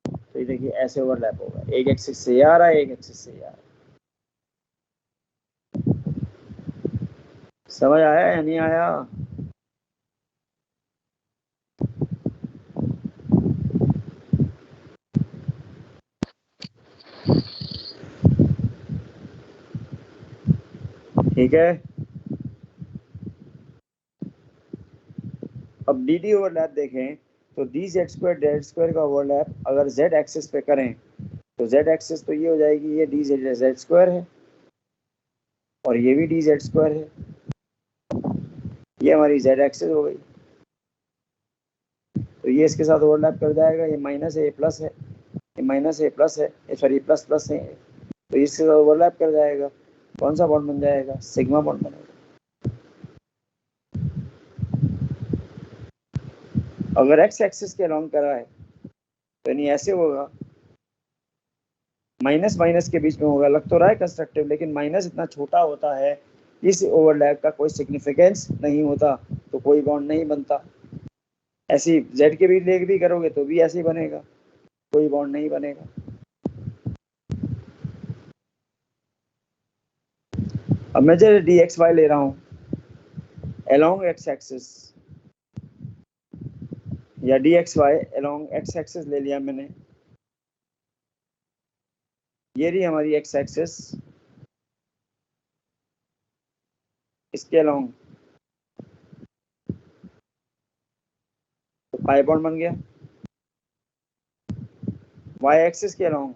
तो ये देखिए ऐसे ओवरलैप होगा, एक एक्सिस से ये आ रहा है, एक एक्सिस से ये आ रहा है। समझ आया या नहीं आया? ठीक है। अब डी डी ओवरलैप देखें तो डी जेड स्क्वायर का ओवरलैप अगर जेड एक्सिस पे करें तो जेड एक्सिस तो ये हो जाएगी, ये डी जेड स्क्वायर है और ये भी डी जेड स्क्वायर है, ये हमारी जेड एक्सिस हो गई। तो ये इसके साथ ओवरलैप कर जाएगा, ये माइनस है ये प्लस है, ये माइनस है प्लस है, सॉरी प्लस प्लस है, तो इसके साथ ओवरलैप कर जाएगा। कौन सा बॉन्ड बन जाएगा? सिग्मा बॉन्ड बनेगा। अगर एक्स एक्सिस के अलोंग करा है तो यानी ऐसे होगा, माइनस माइनस के बीच में होगा। लग तो रहा है कंस्ट्रक्टिव, लेकिन माइनस इतना छोटा होता है, इस ओवरलैप का कोई सिग्निफिकेंस नहीं होता, तो कोई बॉन्ड नहीं बनता। ऐसी जेड के भी लेग भी करोगे तो भी ऐसे ही बनेगा, कोई बॉन्ड नहीं बनेगा। अब मैं जो डी एक्स वाई ले रहा हूं अलोंग एक्स एक्सिस, या D X Y along X axis ले लिया मैंने, ये रही हमारी एक्स एक्सिस, इसके अलोंग तो पाई बॉन्ड बन गया। वाई एक्सिस के अलोंग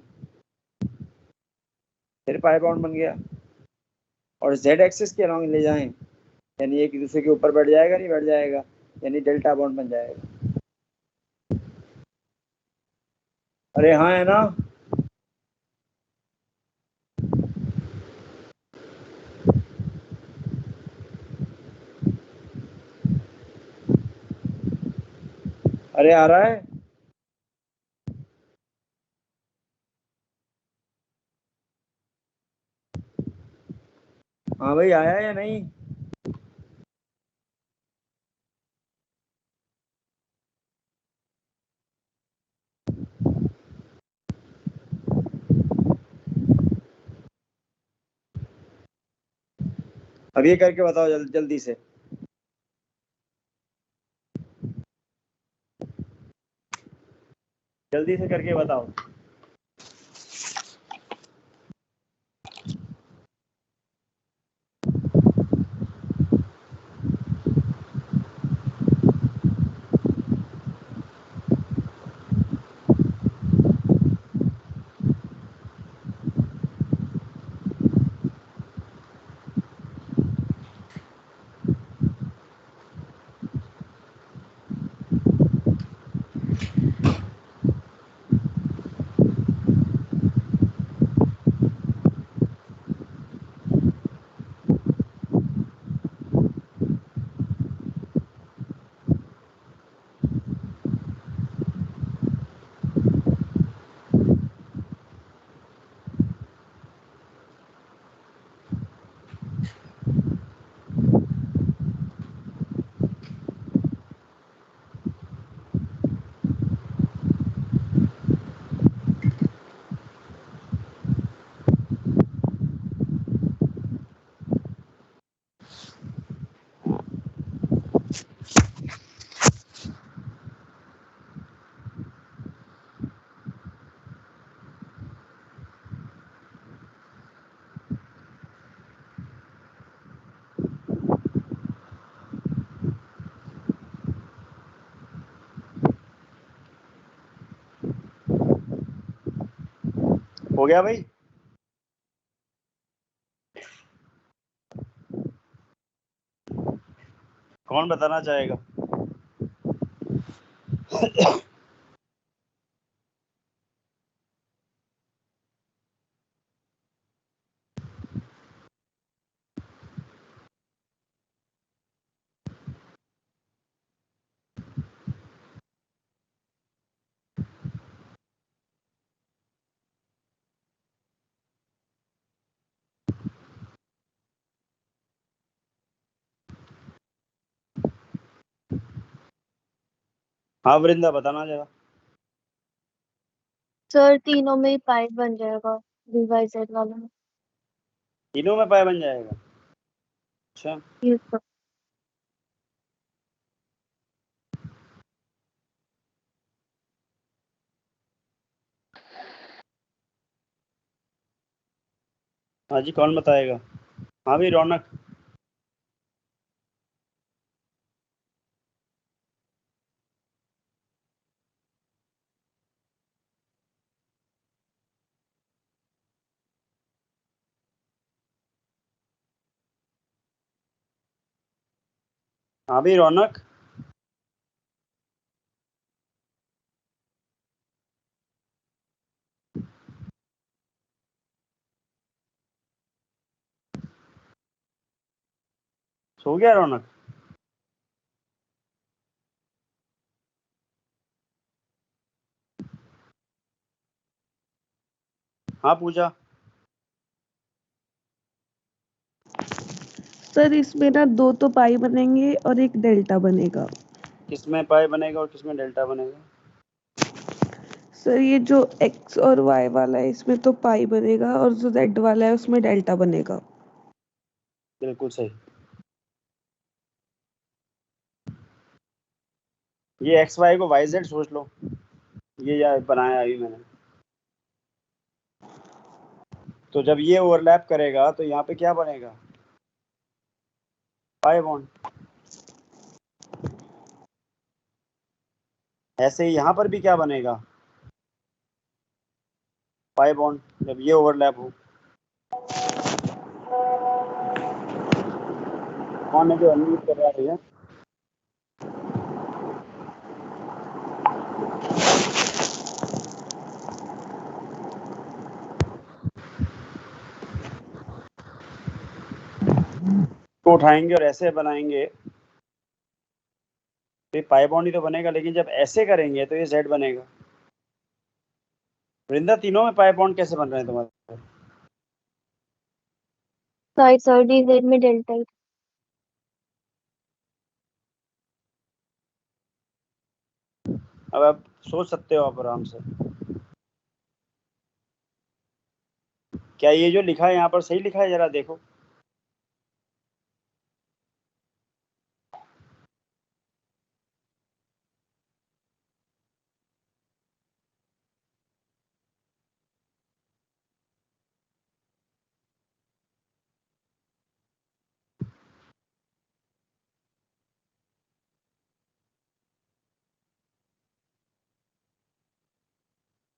फिर पाई बॉन्ड बन गया, और जेड एक्सिस के अलोंग ले जाएं यानी एक दूसरे के ऊपर बैठ जाएगा, नहीं बैठ जाएगा, यानी डेल्टा बॉन्ड बन जाएगा। अरे हाँ है ना। अरे आ रहा है। हाँ भाई आया या नहीं? अब ये करके बताओ जल्दी से। जल्दी से करके बताओ। हो गया भाई? कौन बताना चाहेगा? हाँ वृंदा बताना जरा। सर तीनों में पाई बन जाएगा, डी वाई जेड वाला में। तीनों में पाई बन जाएगा? अच्छा ये सब। हाँ जी, कौन बताएगा? हाँ भाई रौनक। हाँ भाई रौनक, सो गया रौनक? हाँ पूजा। सर इसमें ना 2 तो पाई बनेंगे और एक डेल्टा बनेगा। किसमें पाई बनेगा और किसमें डेल्टा बनेगा? सर ये जो एक्स और वाई वाला है इसमें तो पाई बनेगा और जो जेड वाला है उसमें डेल्टा बनेगा। बिल्कुल सही। ये एक्स वाई को वाई जेड सोच लो, ये या बनाया अभी मैंने। तो जब ये ओवरलैप करेगा तो यहाँ पे क्या बनेगा? Pi bond. ऐसे ही यहाँ पर भी क्या बनेगा? पाई बॉन्ड जब ये ओवरलैप हो। कौन है जो अनम्यूट कर रहा है भैया? तो उठाएंगे और ऐसे बनाएंगे तो ये पाई बॉन्ड ही तो बनेगा, लेकिन जब ऐसे करेंगे तो ये जेड बनेगा। वृंदा, तीनों में पाई बॉन्ड कैसे बन रहे हैं तुम्हारे? साइड सर डी जेड में डेल्टा। अब आप सोच सकते हो आप आराम से। क्या ये जो लिखा है यहाँ पर सही लिखा है? जरा देखो।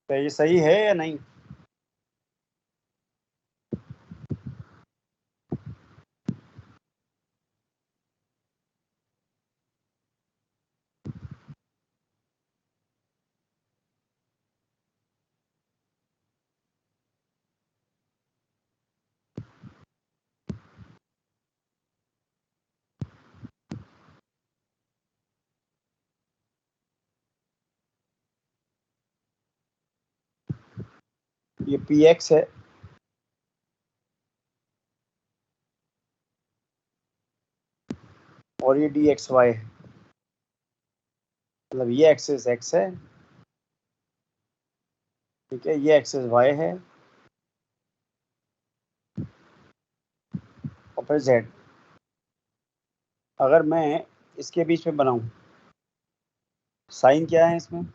क्या ये सही है या नहीं? ये पी एक्स है और ये डी एक्स वाई है, मतलब ये एक्सिस एक्स है, ठीक है, ये एक्सिस वाई है और फिर जेड। अगर मैं इसके बीच में बनाऊं, साइन क्या है इसमें?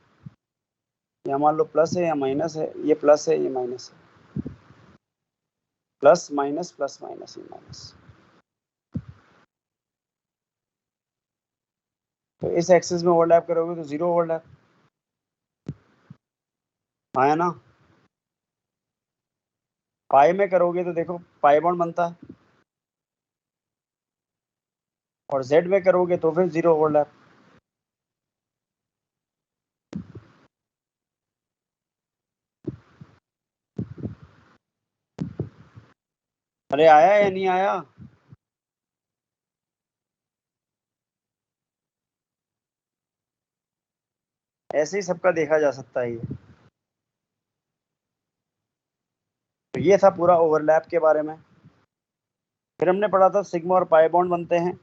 या मान लो प्लस है या माइनस है, ये प्लस है ये माइनस है, प्लस माइनस ये माइनस। तो इस एक्सिस में ओवरलैप करोगे तो जीरो ओवरलैप आया ना। पाई में करोगे तो देखो पाई बॉन्ड बनता है, और जेड में करोगे तो फिर जीरो ओवरलैप। अरे आया या नहीं आया? ऐसे ही सबका देखा जा सकता है ये। तो ये था पूरा ओवरलैप के बारे में। फिर हमने पढ़ा था सिग्मा और पाई बॉन्ड बनते हैं।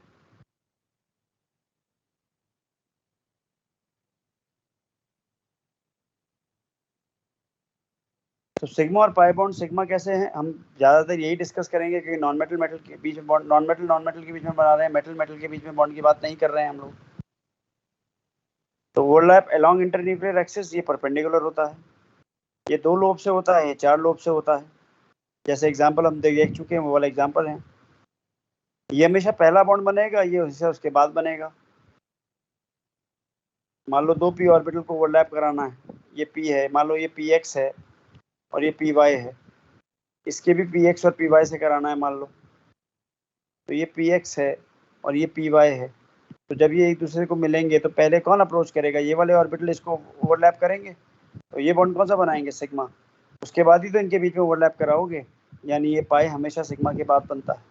तो सिग्मा और पाई बॉन्ड, सिग्मा कैसे हैं हम ज्यादातर यही डिस्कस करेंगे कि नॉन मेटल मेटल के बीच में बॉन्ड, नॉन मेटल के बीच में बना रहे हैं, मेटल मेटल के बीच में बॉन्ड की बात नहीं कर रहे हैं हम लोग। तो ओवरलैप अलोंग इंटरन्यूक्लियर एक्सिस ये परपेंडिकुलर होता है, ये 2 लोब से होता है, ये 4 लोब से होता है। जैसे एग्जांपल हम देख चुके हैं, वो वाला एग्जांपल है। ये हमेशा पहला बॉन्ड बनेगा, ये हमेशा उसके बाद बनेगा। मान लो 2 पी ऑर्बिटल को ओवरलैप कराना है, ये पी है, मान लो ये पी एक्स है और ये पी वाई है, इसके भी पी एक्स और पी वाई से कराना है मान लो, तो ये पी एक्स है और ये पी वाई है, तो जब ये एक दूसरे को मिलेंगे तो पहले कौन अप्रोच करेगा, ये वाले ऑर्बिटल इसको ओवरलैप करेंगे, तो ये बॉन्ड कौन सा बनाएंगे, सिग्मा, उसके बाद ही तो इनके बीच में ओवरलैप कराओगे, यानी ये पाई हमेशा सिग्मा के बाद बनता है।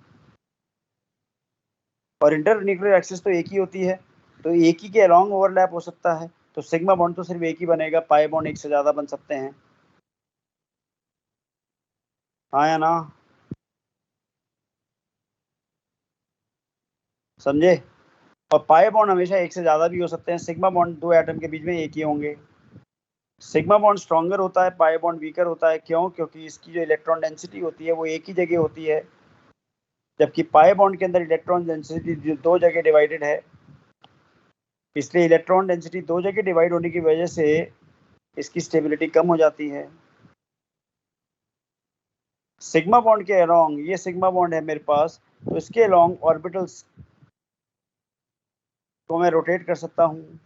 और इंटर न्यूक्लियर एक्सिस तो एक ही होती है, तो एक ही के अलॉन्ग ओवरलैप हो सकता है, तो सिग्मा बॉन्ड तो सिर्फ एक ही बनेगा, पाई बॉन्ड एक से ज्यादा बन सकते हैं, हाँ या ना, समझे। और पाई बॉन्ड हमेशा एक से ज्यादा भी हो सकते हैं, सिग्मा बॉन्ड दो एटम के बीच में एक ही होंगे। सिग्मा बॉन्ड स्ट्रॉन्गर होता है, पाई बॉन्ड वीकर होता है, क्यों, क्योंकि इसकी जो इलेक्ट्रॉन डेंसिटी होती है वो एक ही जगह होती है, जबकि पाई बॉन्ड के अंदर इलेक्ट्रॉन डेंसिटी दो जगह डिवाइडेड है, इसलिए इलेक्ट्रॉन डेंसिटी दो जगह डिवाइड होने की वजह से इसकी स्टेबिलिटी कम हो जाती है। सिग्मा बॉन्ड के अलोंग, ये सिग्मा बॉन्ड है मेरे पास, तो इसके अलोंग ऑर्बिटल्स को मैं रोटेट कर सकता हूँ,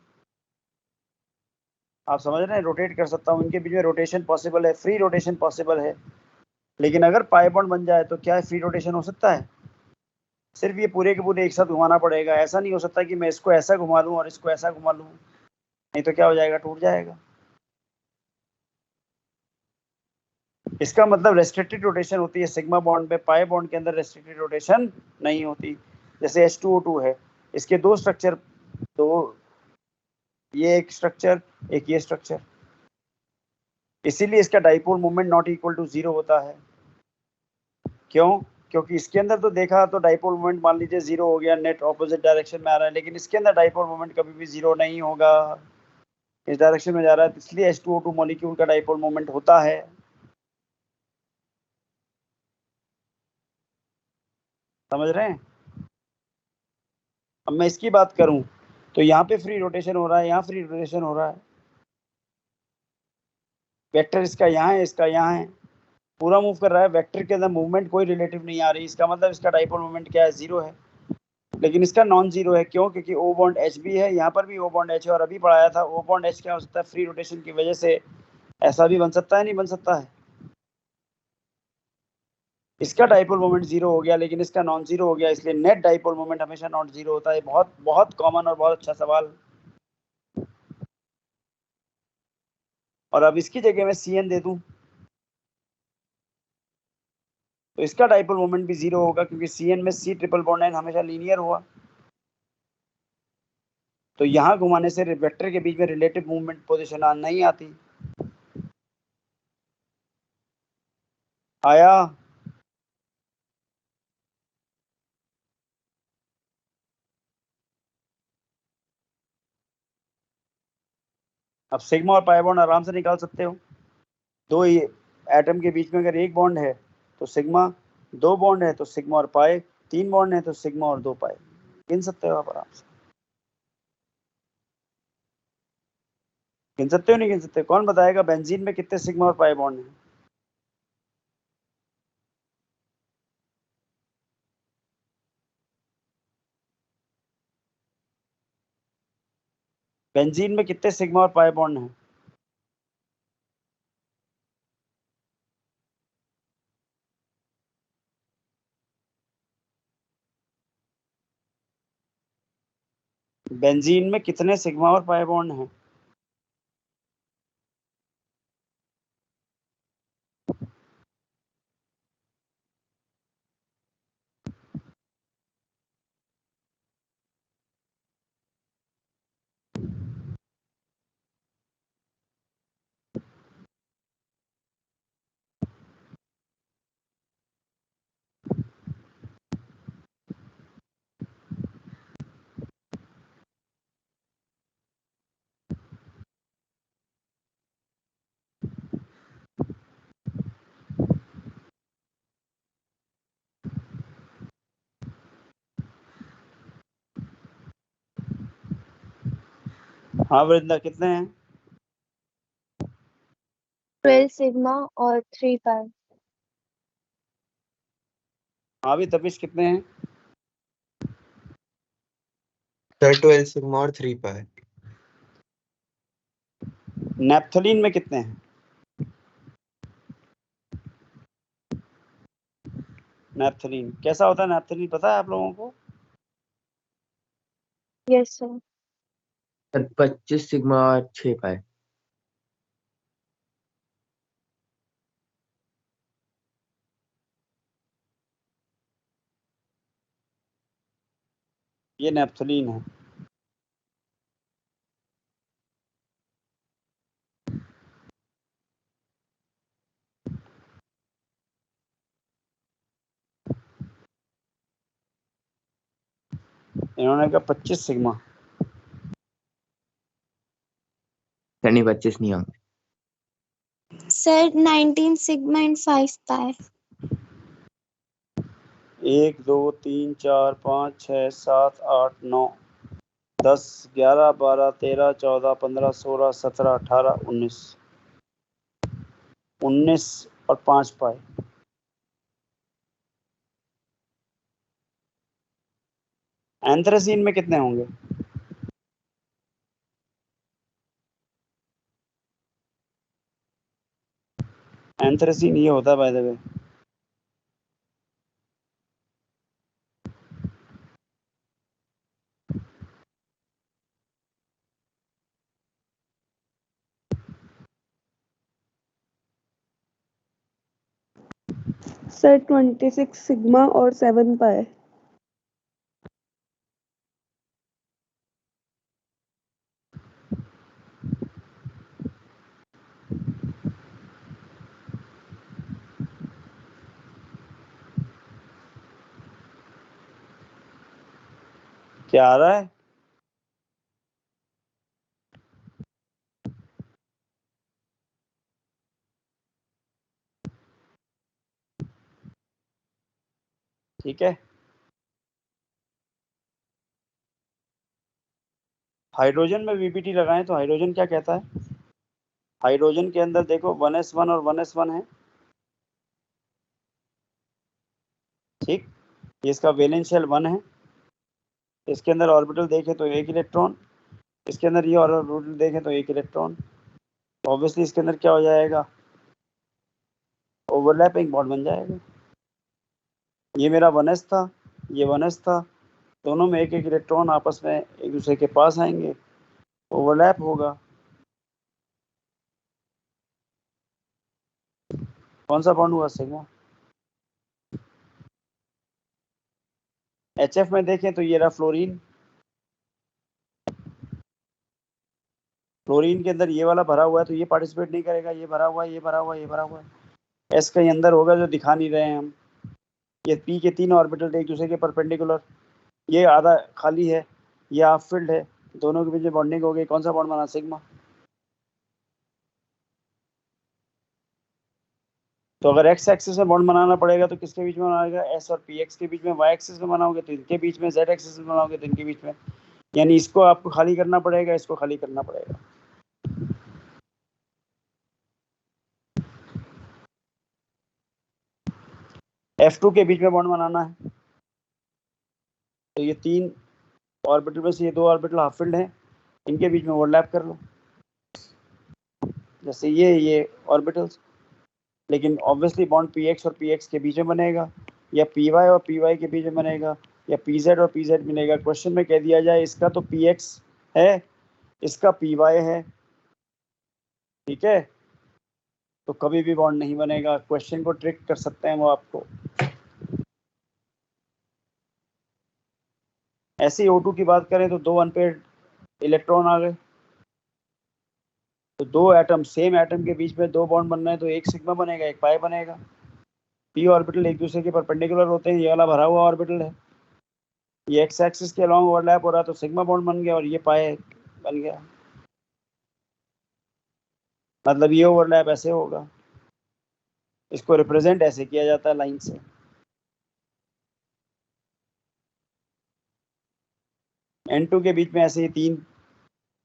आप समझ रहे हैं, रोटेट कर सकता हूँ, इनके बीच में रोटेशन पॉसिबल है, फ्री रोटेशन पॉसिबल है। लेकिन अगर पाई बॉन्ड बन जाए तो क्या फ्री रोटेशन हो सकता है, सिर्फ ये पूरे के पूरे एक साथ घुमाना पड़ेगा, ऐसा नहीं हो सकता कि मैं इसको ऐसा घुमा लूँ और इसको ऐसा घुमा लूँ, नहीं तो क्या हो जाएगा, टूट जाएगा। इसका मतलब रेस्ट्रिक्टेड रोटेशन होती है सिग्मा बॉन्ड में, पाई बॉन्ड के अंदर रेस्ट्रिक्टेड रोटेशन नहीं होती। जैसे H2O2 है, इसके दो स्ट्रक्चर, दो, ये एक स्ट्रक्चर, एक ये स्ट्रक्चर, इसीलिए इसका dipole moment not equal to 0 होता है। क्यों, क्योंकि इसके अंदर तो देखा तो डाइपोल मोमेंट मान लीजिए 0 हो गया, नेट ऑपोजिट डायरेक्शन में आ रहा है, लेकिन इसके अंदर डाइपोल मोमेंट कभी भी 0 नहीं होगा, इस डायरेक्शन में जा रहा है, इसलिए H2O2 मॉलिक्यूल का डाइपोल मोमेंट होता है। समझ रहे हैं। अब मैं इसकी बात करूं तो यहाँ पे फ्री रोटेशन हो रहा है, यहाँ फ्री रोटेशन हो रहा है, वेक्टर इसका यहाँ है, इसका यहाँ है, पूरा मूव कर रहा है, वेक्टर के अंदर मूवमेंट कोई रिलेटिव नहीं आ रही, इसका मतलब इसका डाइपोल मोमेंट क्या है, 0 है। लेकिन इसका नॉन जीरो है, क्यों, क्योंकि O बॉन्ड H भी है, यहाँ पर भी O बॉन्ड H है, और अभी पढ़ाया था O बॉन्ड H क्या हो सकता है, फ्री रोटेशन की वजह से ऐसा भी बन सकता है, नहीं बन सकता है। इसका डाइपोल मोमेंट 0 हो गया, लेकिन इसका नॉन जीरो हो गया, इसलिए नेट डाइपोल मोमेंट हमेशा नॉट जीरो होता है। बहुत बहुत कॉमन और बहुत अच्छा सवाल। और अब इसकी जगह मैं Cn दे दूं तो इसका डाइपोल मोमेंट भी 0 होगा, क्योंकि Cn में C ट्रिपल बॉन्ड एन हमेशा लीनियर हुआ, तो यहाँ घुमाने से वेक्टर के बीच में रिलेटिव मूवमेंट पोजीशन नहीं आती। आया। अब सिग्मा और पाई बॉन्ड आराम से निकाल सकते हो, दो एटम के बीच में अगर एक बॉन्ड है तो सिग्मा, दो बॉन्ड है तो सिग्मा और पाई, तीन बॉन्ड है तो सिग्मा और दो पाई, गिन सकते हो आप आराम से। गिन सकते हो, नहीं गिन सकते, कौन बताएगा बेंजीन में कितने सिग्मा और पाई बॉन्ड है। बेंजीन में कितने सिग्मा और पाई बॉन्ड है। बेंजीन में कितने सिग्मा और पाई बॉन्ड है। हाँ वृंदा, कितने हैं। 12 सिग्मा और 3 पाई। हाँ भी, तपिश कितने हैं। सर 12 सिग्मा और 3 पाई। नेप्थलीन में कितने हैं। नेप्थलीन कैसा होता है, नेप्थलीन पता है आप लोगों को। Yes sir. सर 25 सिग्मा और 6 पाई। ये नेप्थलीन है। इन्होंने कहा 25 सिग्मा। सर नहीं 25 नहीं होंगे। सर 19 सिग्मा एंड 5 पाई। 1 2 3 4 5 6 7 8 9 10 11 12 13 14 15 16 17 18 19 19 और 5 पाए। एंथ्रेसीन में कितने होंगे? एंथ्रेसीन ये होता है by the way. Sir 26 sigma और 7 पाई। क्या आ रहा है? ठीक है। हाइड्रोजन में वीपीटी लगाएं तो हाइड्रोजन क्या कहता है? हाइड्रोजन के अंदर देखो 1s1 और 1s1 है। ठीक, ये इसका वैलेंस शेल 1 है। इसके अंदर ऑर्बिटल देखें तो 1 इलेक्ट्रॉन, इसके अंदर ये ऑर्बिटल देखें तो 1 इलेक्ट्रॉन। ऑब्वियसली इसके अंदर क्या हो जाएगा? ओवरलैपिंग बॉन्ड बन जाएगा। ये मेरा 1s था, ये 1s था, दोनों में 1 1 इलेक्ट्रॉन आपस में एक दूसरे के पास आएंगे, ओवरलैप होगा। कौन सा बॉन्ड हुआ? सिग्मा। HF में देखें तो ये रहा फ्लोरीन। फ्लोरीन के अंदर ये वाला भरा हुआ है तो ये पार्टिसिपेट नहीं करेगा, ये भरा हुआ है, ये भरा हुआ है, ये भरा हुआ है। एस कहीं अंदर होगा जो दिखा नहीं रहे हैं हम। ये पी के 3 ऑर्बिटल एक दूसरे के परपेंडिकुलर, ये आधा खाली है, ये हाफ फिल्ड है, दोनों के बीच में बॉन्डिंग हो गई। कौन सा बॉन्ड बना? सिग्मा। तो अगर एक्स एक्सिस में बॉन्ड बनाना पड़ेगा तो किसके बीच में बनाएगा? एस और पी। एक्स के बीच में वाई एक्सिस में बनाओगे तो इनके बीच में, जेड एक्सिस में बनाओगे तो इनके बीच में। यानी इसको आपको खाली करना पड़ेगा, इसको खाली करना पड़ेगा। F2 के बीच में बॉन्ड बनाना है तो ये 3 ऑर्बिटल में से ये 2 ऑर्बिटल हाफ फिल्ड हैं, इनके बीच में ओवरलैप कर लो, जैसे ये ऑर्बिटल्स। लेकिन ऑब्वियसली बॉन्ड px और px के बीच में बनेगा, या py और py के बीच में बनेगा, या pz और pz मिलेगा। क्वेश्चन में कह दिया जाए इसका तो px है, इसका py है, ठीक है, तो कभी भी बॉन्ड नहीं बनेगा। क्वेश्चन को ट्रिक कर सकते हैं वो आपको। ऐसे ही O2 की बात करें तो 2 अनपेयर्ड इलेक्ट्रॉन आ गए, तो 2 एटम, सेम एटम के बीच में 2 बॉन्ड बन रहे हैं तो 1 सिग्मा बनेगा, 1 पाई बनेगा। p ऑर्बिटल एक दूसरे के परपेंडिकुलर होते हैं, ये वाला भरा हुआ ऑर्बिटल है, ये एक्स एक्सिस के अलॉन्ग ओवरलैप हो रहा है तो सिग्मा बॉन्ड बन गया, और ये पाई बन गया। मतलब ये ओवरलैप ऐसे होगा, इसको रिप्रेजेंट ऐसे किया जाता है लाइन से। N2 के बीच में ऐसे ही 3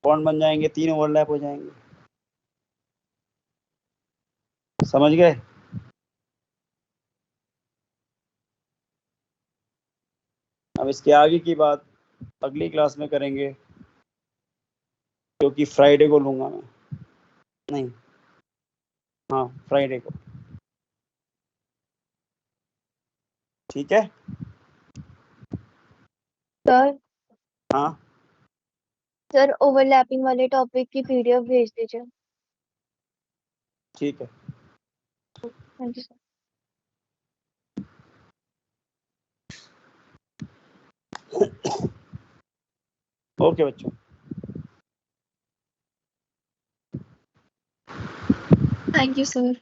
बॉन्ड बन जाएंगे, 3 ओवरलैप हो जाएंगे। समझ गए? अब इसके आगे की बात अगली क्लास में करेंगे, क्योंकि फ्राइडे को लूंगा मैं। नहीं, हाँ फ्राइडे को। ठीक है सर हाँ सर ओवरलैपिंग वाले टॉपिक की पीडीएफ भेज दीजिए। ठीक है। Thank you sir. ओके बच्चों। Thank you sir.